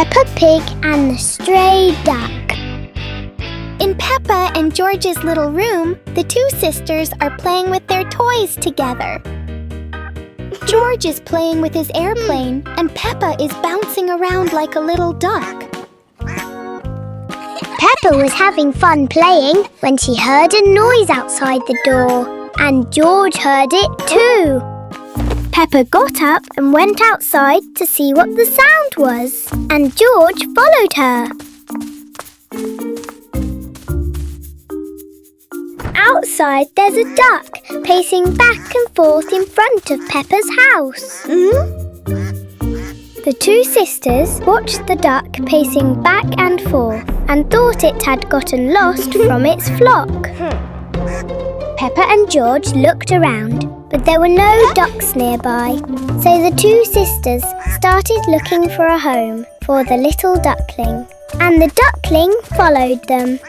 Peppa Pig and the Stray Duck. In Peppa and George's little room, the two sisters are playing with their toys together. George is playing with his airplane and Peppa is bouncing around like a little duck. Peppa was having fun playing when she heard a noise outside the door, and George heard it too. Peppa got up and went outside to see what the sound was, and George followed her. Outside there's a duck pacing back and forth in front of Peppa's house. The two sisters watched the duck pacing back and forth and thought it had gotten lost from its flock. Peppa and George looked around, but there were no ducks nearby, so the two sisters started looking for a home for the little duckling, and the duckling followed them.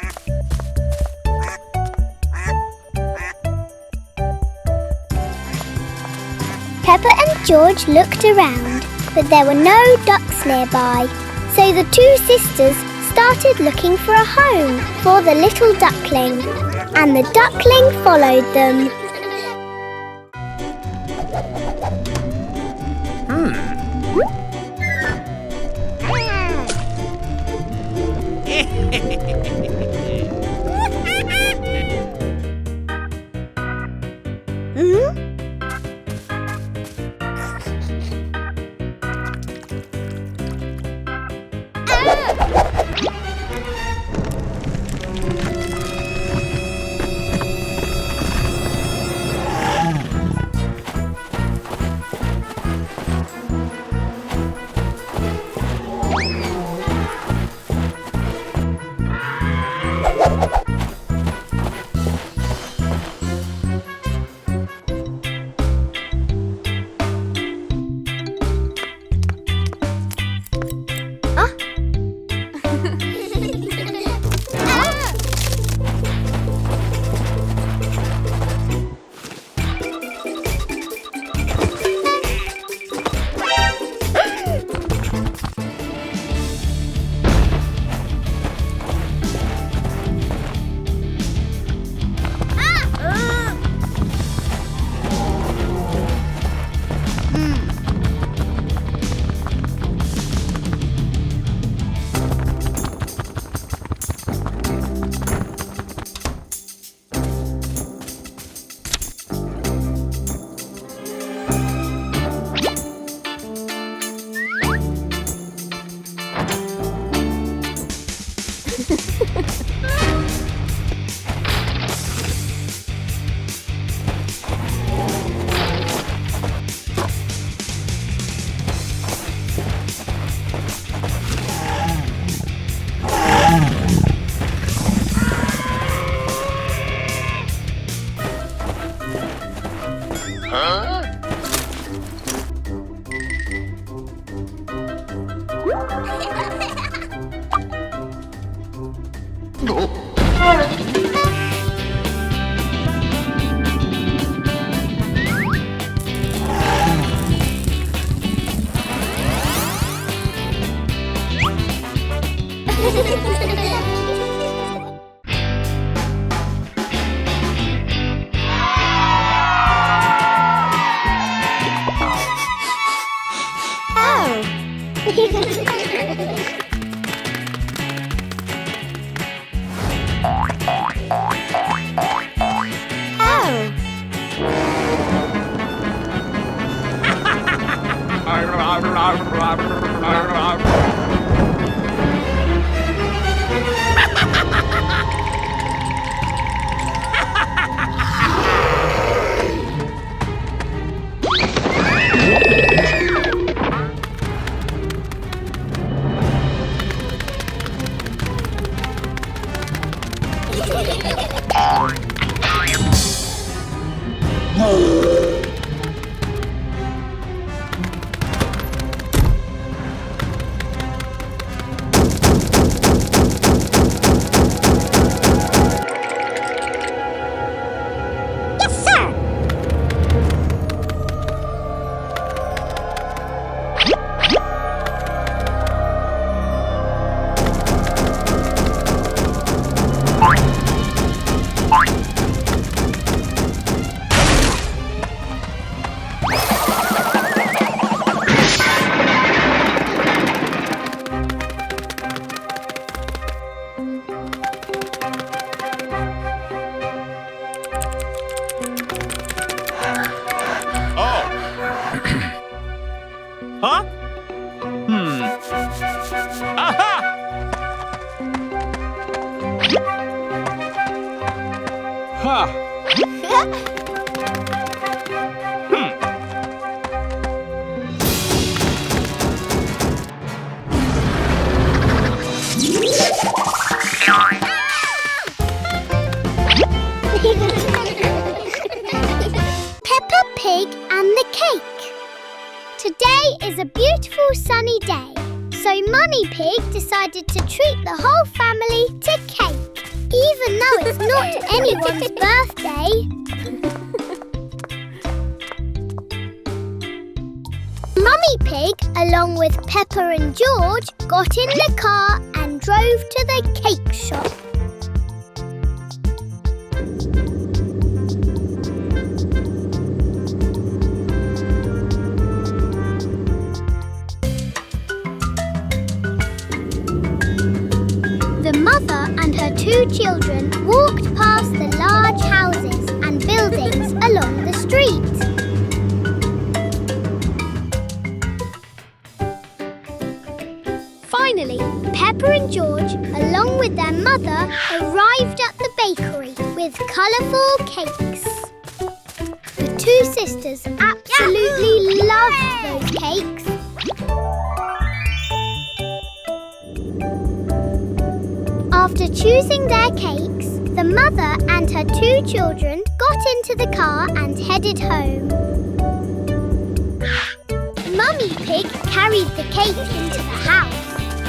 Peppa and George looked around, but there were no ducks nearby, so the two sisters started looking for a home for the little duckling, and the duckling followed them. Peppa Pig and the cake. Today is a beautiful sunny day, so Mummy Pig decided to treat the whole family to cake, even though it's not anyone's birthday. Mummy Pig, along with Peppa and George, got in the car and drove to the cake shop. The mother and her two children walked past the large houses and buildings along the street. Finally, Peppa and George, along with their mother, arrived at the bakery with colourful cakes. The two sisters absolutely loved those cakes. After choosing their cakes, the mother and her two children got into the car and headed home. Mummy Pig carried the cake into the house,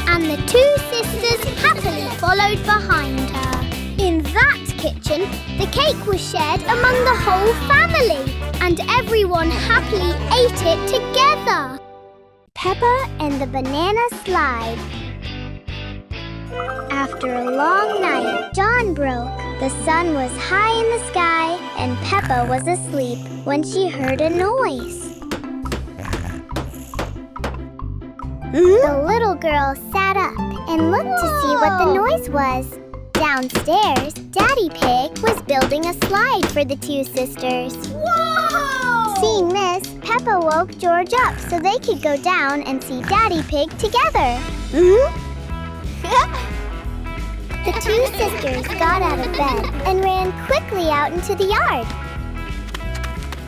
and the two sisters happily followed behind her. In that kitchen, the cake was shared among the whole family, and everyone happily ate it together. Peppa and the Banana Slide. After a long night, dawn broke. The sun was high in the sky, and Peppa was asleep when she heard a noise. The little girl sat up and looked to see what the noise was. Downstairs, Daddy Pig was building a slide for the two sisters. Whoa! Seeing this, Peppa woke George up so they could go down and see Daddy Pig together. The two sisters got out of bed and ran quickly out into the yard.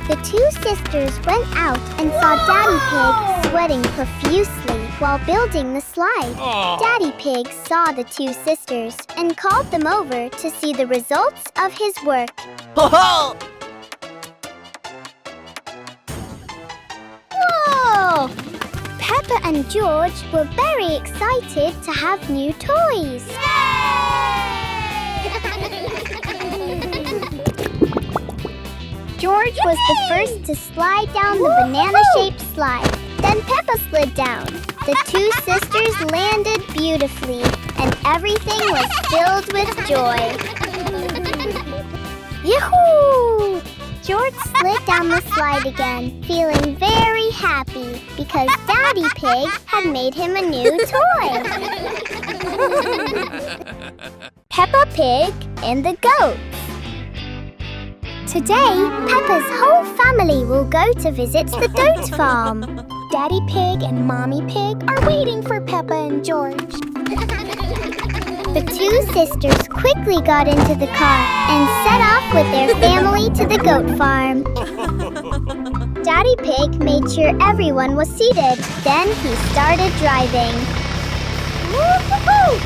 The two sisters went out and saw Daddy Pig sweating profusely while building the slide. Daddy Pig saw the two sisters and called them over to see the results of his work. Whoa! Peppa and George were very excited to have new toys. George was the first to slide down the banana-shaped slide. Then Peppa slid down. The two sisters landed beautifully, and everything was filled with joy. Yahoo! George slid down the slide again, feeling very happy because Daddy Pig had made him a new toy. Peppa Pig and the Goats. Today, Peppa's whole family will go to visit the goat farm. Daddy Pig and Mommy Pig are waiting for Peppa and George. The two sisters quickly got into the car and set off with their family to the goat farm. Daddy Pig made sure everyone was seated. Then he started driving. Woo-hoo-hoo!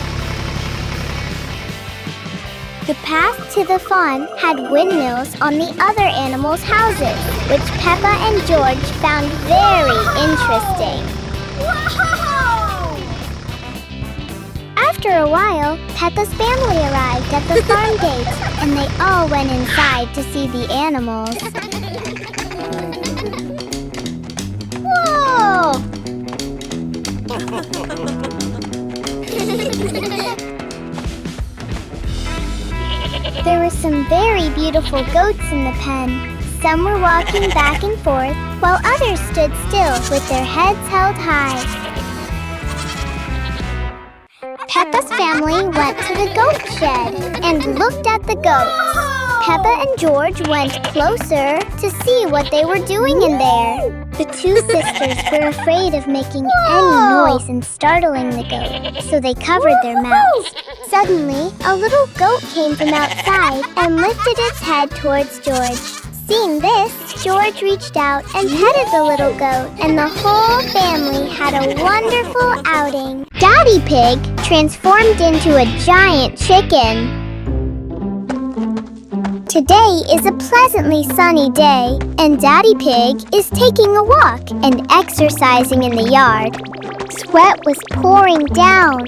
The path to the farm had windmills on the other animals' houses, which Peppa and George found very interesting. Whoa! After a while, Peppa's family arrived at the farm gate, and they all went inside to see the animals. Whoa! There were some very beautiful goats in the pen. Some were walking back and forth, while others stood still with their heads held high. Peppa's family went to the goat shed and looked at the goats. Peppa and George went closer to see what they were doing in there. The two sisters were afraid of making any noise and startling the goat, so they covered their mouths. Suddenly, a little goat came from outside and lifted its head towards George. Seeing this, George reached out and petted the little goat, and the whole family had a wonderful outing. Daddy Pig transformed into a giant chicken. Today is a pleasantly sunny day, and Daddy Pig is taking a walk and exercising in the yard. Sweat was pouring down.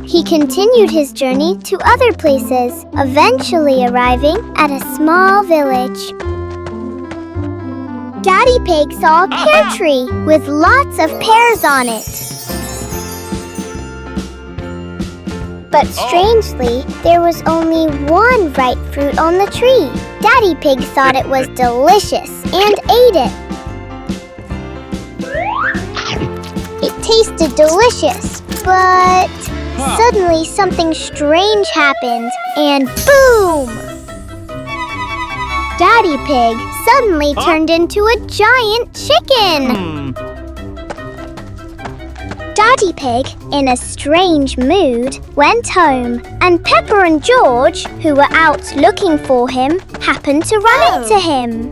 He continued his journey to other places, eventually arriving at a small village. Daddy Pig saw a pear tree with lots of pears on it. But strangely, there was only one ripe fruit on the tree. Daddy Pig thought it was delicious and ate it. It tasted delicious, but suddenly something strange happened, and boom! Daddy Pig suddenly turned into a giant chicken. Daddy Pig, in a strange mood, went home, and Peppa and George, who were out looking for him, happened to run into him.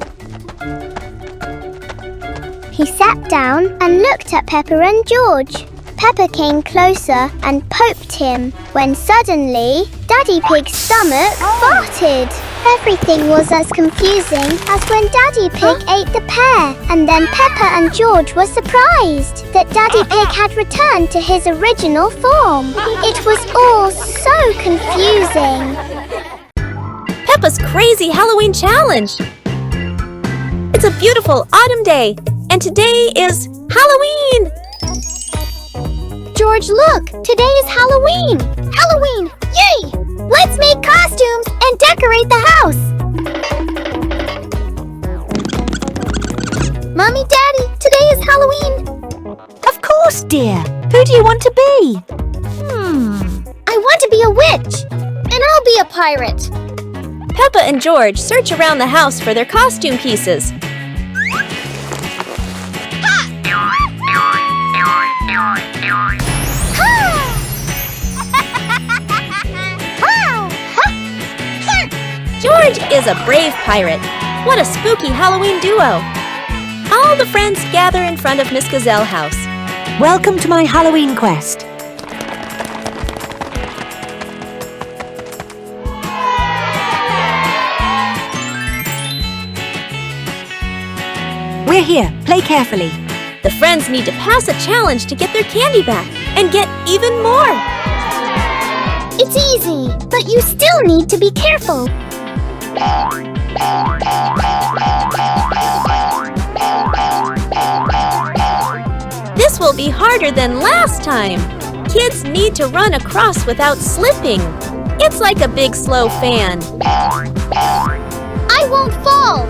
He sat down and looked at Peppa and George. Peppa came closer and poked him, when suddenly, Daddy Pig's stomach farted. Everything was as confusing as when Daddy Pig ate the pear, and then Peppa and George were surprised that Daddy Pig had returned to his original form. It was all so confusing. Peppa's Crazy Halloween Challenge! It's a beautiful autumn day, and today is Halloween! George, look! Today is Halloween! Halloween! Yay! Let's make costumes and decorate the house! Mommy, Daddy, today is Halloween! Of course, dear! Who do you want to be? I want to be a witch! And I'll be a pirate! Peppa and George search around the house for their costume pieces. George is a brave pirate. What a spooky Halloween duo! All the friends gather in front of Miss Gazelle house. Welcome to my Halloween quest. We're here. Play carefully. The friends need to pass a challenge to get their candy back and get even more. It's easy, but you still need to be careful. This will be harder than last time. Kids need to run across without slipping. It's like a big slow fan. I won't fall!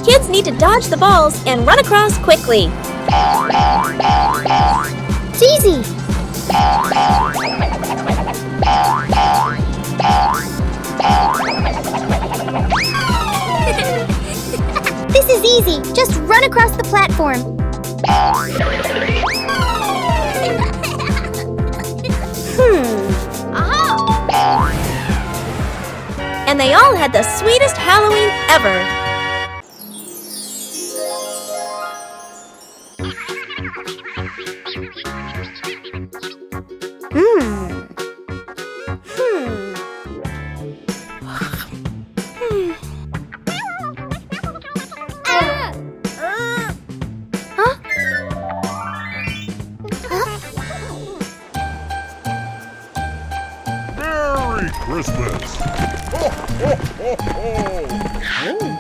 Kids need to dodge the balls and run across quickly. It's easy! This is easy. Just run across the platform. And they all had the sweetest Halloween ever. Merry Christmas! Ho, ho, ho, ho.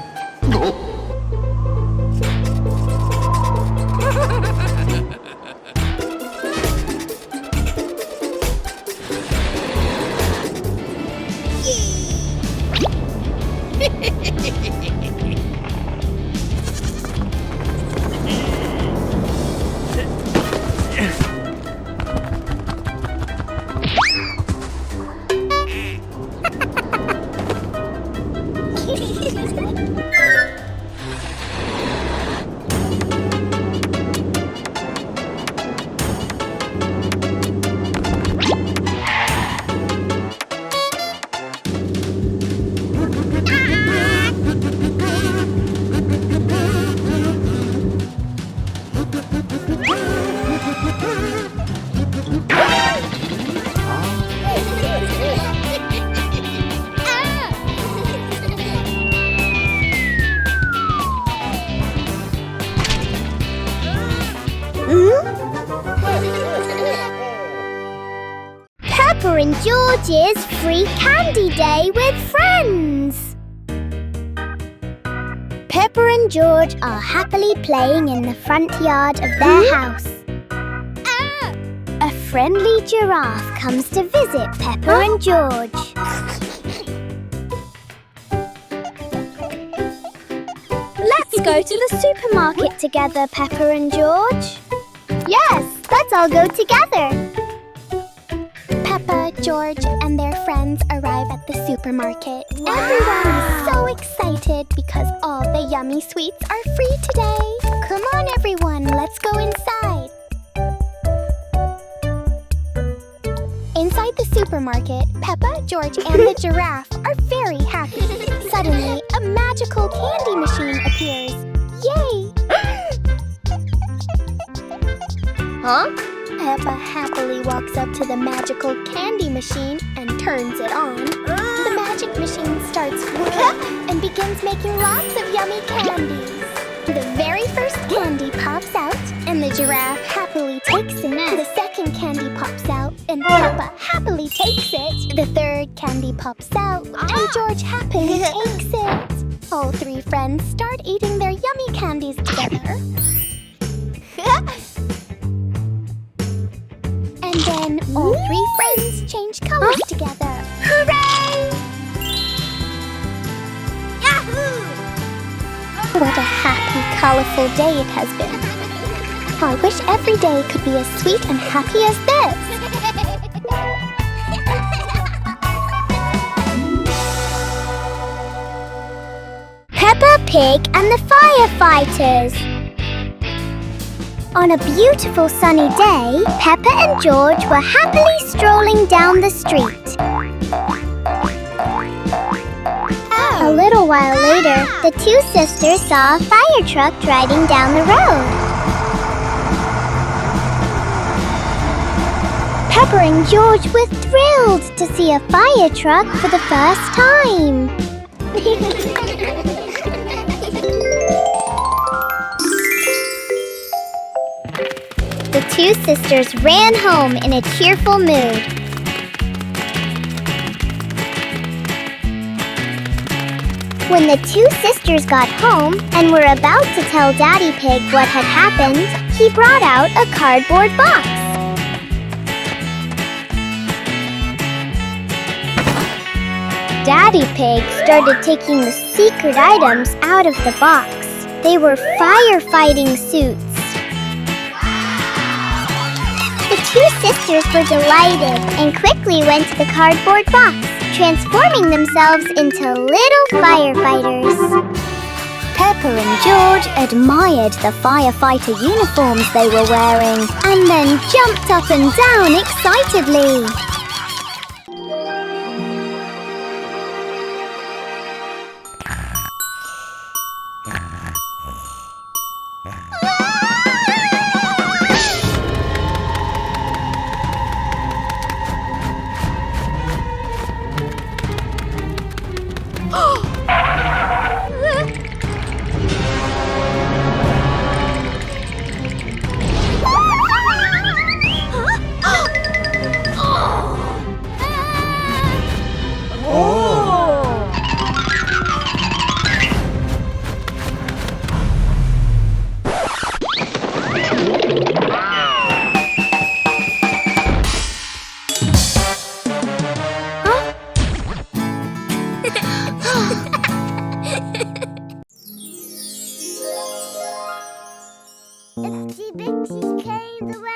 George's Free Candy Day with friends. Peppa and George are happily playing in the front yard of their house. A friendly giraffe comes to visit Peppa and George. Let's go to the supermarket together, Peppa and George. Yes, let's all go together. Peppa, George, and their friends arrive at the supermarket. Everyone is so excited because all the yummy sweets are free today. Come on, everyone, let's go inside. Inside the supermarket, Peppa, George, and the giraffe are very happy. Suddenly, a magical candy machine appears. Yay! Huh? Peppa happily walks up to the magical candy machine and turns it on. The magic machine starts working and begins making lots of yummy candies. The very first candy pops out, and the giraffe happily takes it. The second candy pops out, and Peppa happily takes it. The third candy pops out, and George happily takes it. All three friends start eating their yummy candies together. And then all three friends change colors together. Hooray! Yahoo! What a happy, colorful day it has been. I wish every day could be as sweet and happy as this. Peppa Pig and the firefighters. On a beautiful sunny day, Peppa and George were happily strolling down the street. A little while later, the two sisters saw a fire truck driving down the road. Peppa and George were thrilled to see a fire truck for the first time. The two sisters ran home in a cheerful mood. When the two sisters got home and were about to tell Daddy Pig what had happened, he brought out a cardboard box. Daddy Pig started taking the secret items out of the box. They were firefighting suits. The two sisters were delighted and quickly went to the cardboard box, transforming themselves into little firefighters. Peppa and George admired the firefighter uniforms they were wearing and then jumped up and down excitedly. Itsy Bitsy came the way.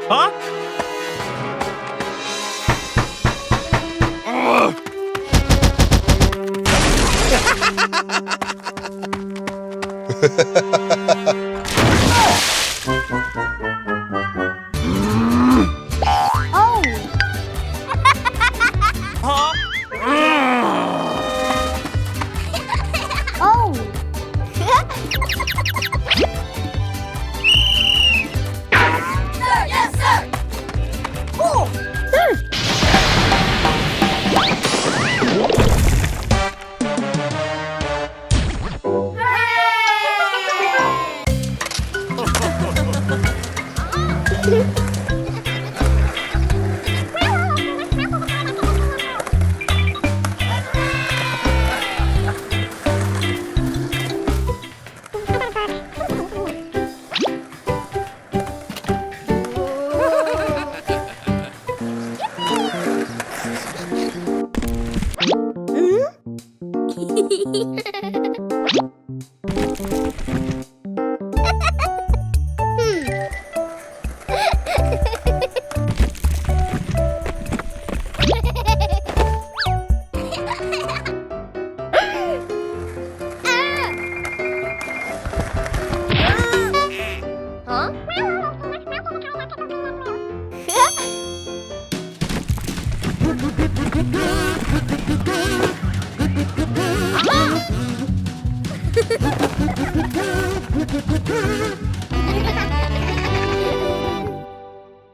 Huh? Oh! Huh? Oh!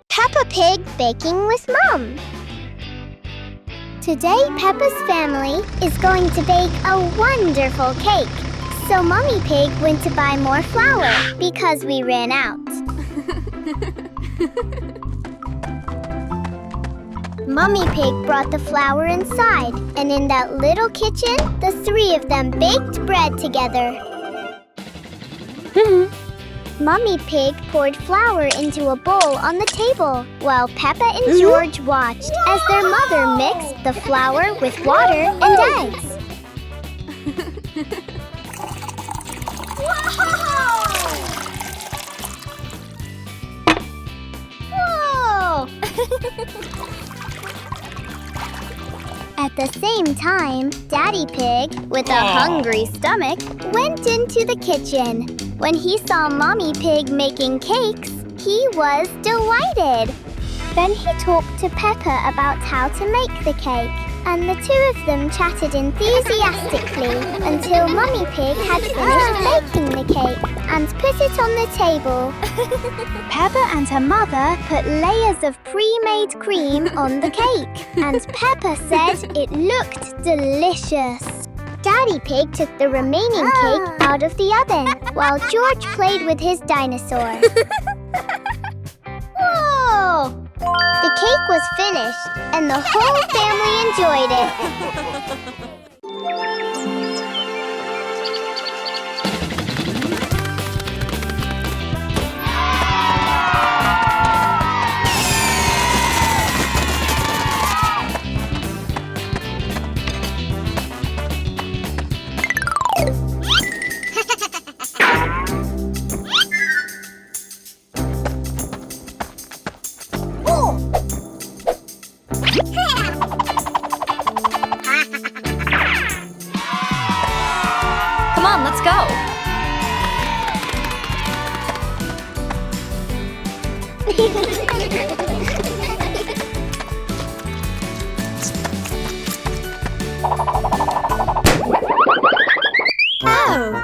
Peppa Pig baking with Mom. Today, Peppa's family is going to bake a wonderful cake. So Mommy Pig went to buy more flour because we ran out. Mommy Pig brought the flour inside, and in that little kitchen, the three of them baked bread together. Mommy Pig poured flour into a bowl on the table, while Peppa and George watched as their mother mixed the flour with water and eggs. Whoa! At the same time, Daddy Pig, with a hungry stomach, went into the kitchen. When he saw Mommy Pig making cakes, he was delighted. Then he talked to Peppa about how to make the cake, and the two of them chatted enthusiastically until Mommy Pig had finished baking the cake and put it on the table. Peppa and her mother put layers of pre-made cream on the cake, and Peppa said it looked delicious. Daddy Pig took the remaining cake out of the oven, while George played with his dinosaur. Whoa! The cake was finished, and the whole family enjoyed it. Come on, let's go. Whoa!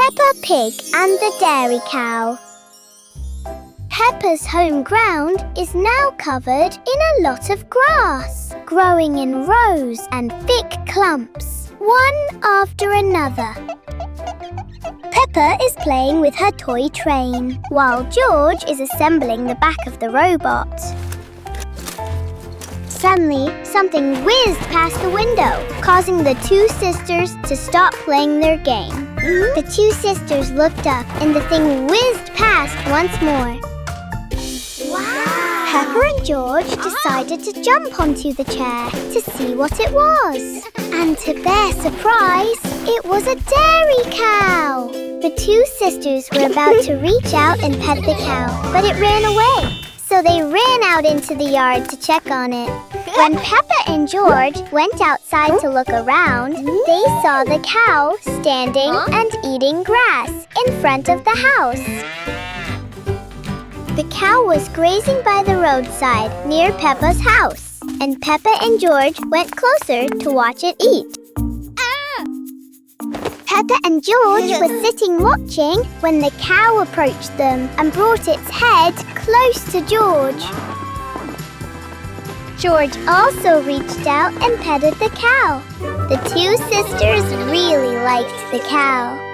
Peppa Pig and the Dairy Cow. Peppa's home ground is now covered in a lot of grass, growing in rows and thick clumps, one after another. Peppa is playing with her toy train, while George is assembling the back of the robot. Suddenly, something whizzed past the window, causing the two sisters to stop playing their game. The two sisters looked up and the thing whizzed past once more. Wow! Peppa and George decided to jump onto the chair to see what it was. And to their surprise, it was a dairy cow. The two sisters were about to reach out and pet the cow, but it ran away. So they ran out into the yard to check on it. When Peppa and George went outside to look around, they saw the cow standing and eating grass in front of the house. The cow was grazing by the roadside near Peppa's house, and Peppa and George went closer to watch it eat. Peppa and George were sitting watching when the cow approached them and brought its head close to George. George also reached out and petted the cow. The two sisters really liked the cow.